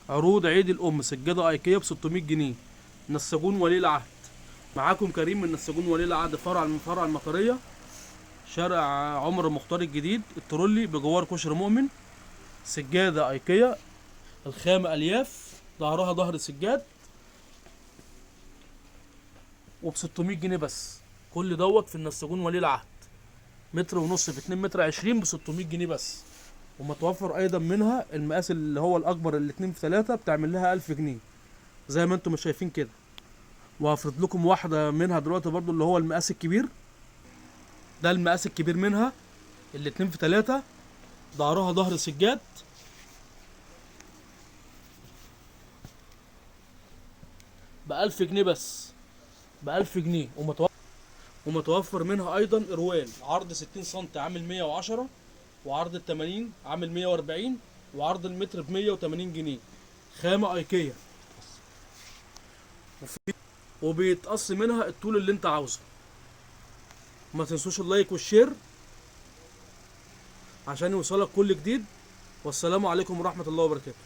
عروض عيد الام سجاده ايكيا ب 600 جنيه. نساجون ولي العهد. معاكم كريم من نساجون ولي العهد، فرع من فرع المطريه، شارع عمر مختار الجديد، الترولي بجوار كشر مؤمن. سجاده ايكيا، الخامه الياف، ظهرها ظهر سجاد، وب 600 جنيه بس. كل دوت في النساجون ولي العهد. متر ونص في 2 متر 20 ب 600 جنيه بس. ومتوفر ايضا منها المقاس اللي هو الاكبر اللي 2 في 3 بتعمل لها 1000 جنيه، زي ما انتم مش شايفين كده. وهفرض لكم واحده منها دلوقتي برضو اللي هو المقاس الكبير. ده المقاس الكبير منها اللي 2 في 3، ظهرها ظهر سجاد، ب 1000 جنيه بس. ب 1000 جنيه. ومتوفر منها ايضا اروال عرض 60 سم عامل 110، وعرض ال 80 عامل 140، وعرض المتر ب 180 جنيه. خامه ايكيا. وبيتقص منها الطول اللي انت عاوزه. ما تنسوش اللايك والشير عشان يوصلك كل جديد. والسلام عليكم ورحمة الله وبركاته.